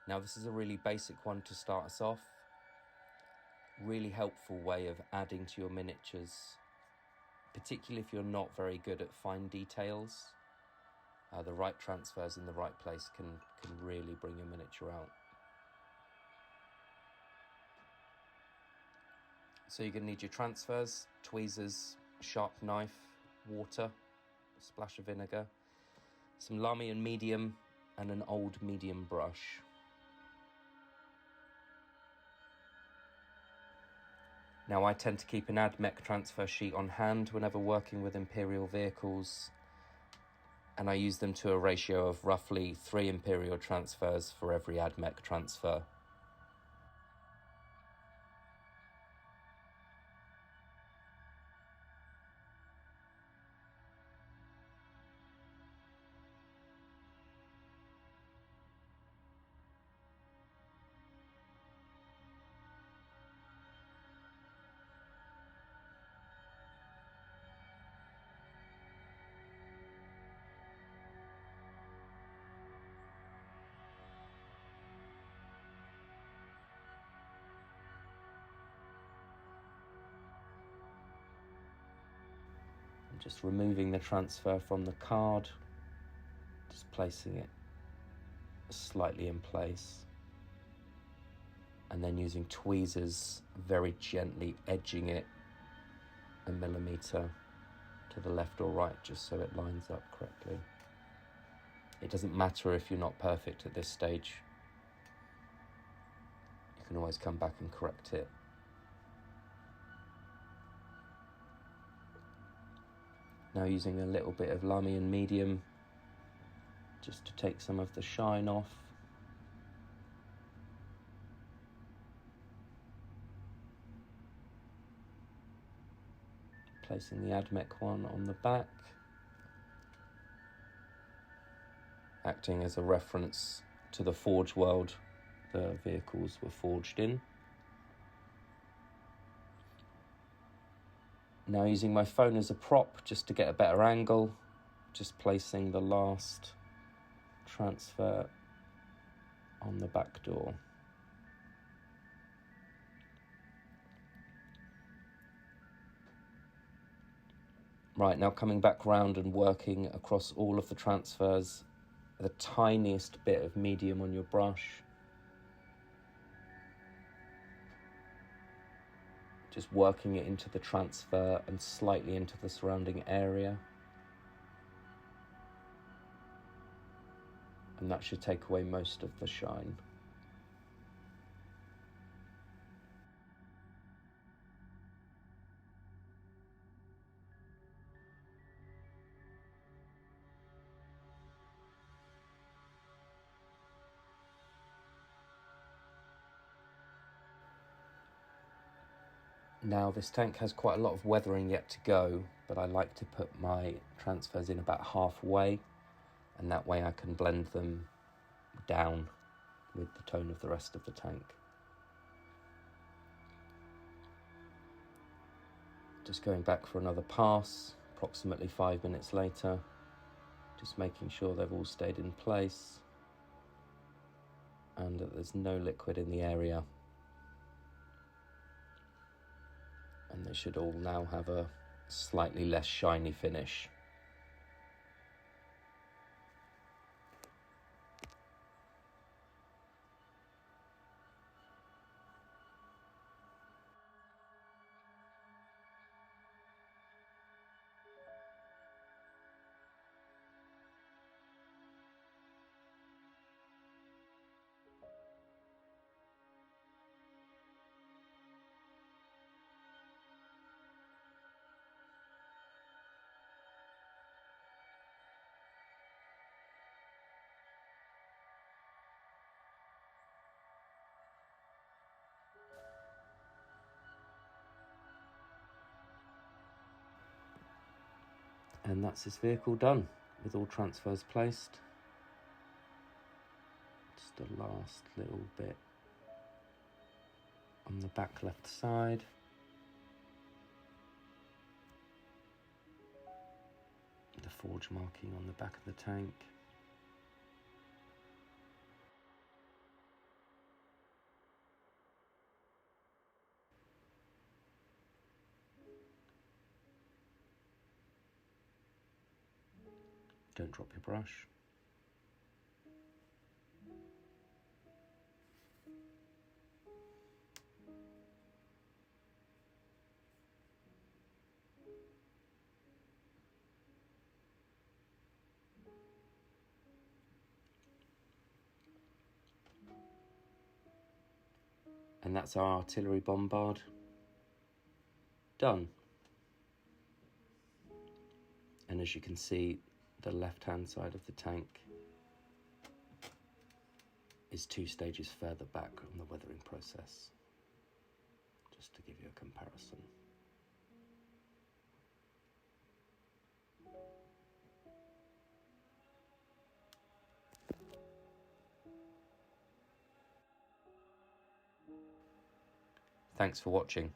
Now this is a really basic one to start us off. Really helpful way of adding to your miniatures, particularly if you're not very good at fine details. The right transfers in the right place can really bring your miniature out. So you're going to need your transfers, tweezers, sharp knife, water, a splash of vinegar, some Lahmian Medium and an old medium brush. Now I tend to keep an AdMech transfer sheet on hand whenever working with Imperial vehicles, and I use them to a ratio of roughly 3 Imperial transfers for every AdMech transfer. I'm just removing the transfer from the card, just placing it slightly in place, and then using tweezers, very gently edging it a millimetre to the left or right, just so it lines up correctly. It doesn't matter if you're not perfect at this stage. You can always come back and correct it. Now using a little bit of Lahmian Medium just to take some of the shine off. Placing the AdMech one on the back, acting as a reference to the forge world the vehicles were forged in. Now using my phone as a prop just to get a better angle, just placing the last transfer on the back door. Right, now coming back round and working across all of the transfers, the tiniest bit of medium on your brush. Just working it into the transfer and slightly into the surrounding area. And that should take away most of the shine. Now this tank has quite a lot of weathering yet to go, but I like to put my transfers in about halfway, and that way I can blend them down with the tone of the rest of the tank. Just going back for another pass, approximately 5 minutes later, just making sure they've all stayed in place and that there's no liquid in the area. And they should all now have a slightly less shiny finish. And that's this vehicle done, with all transfers placed. Just a last little bit on the back left side. The forge marking on the back of the tank. Don't drop your brush. And that's our artillery bombard done. And as you can see, the left-hand side of the tank is 2 stages further back on the weathering process, just to give you a comparison. Thanks for watching.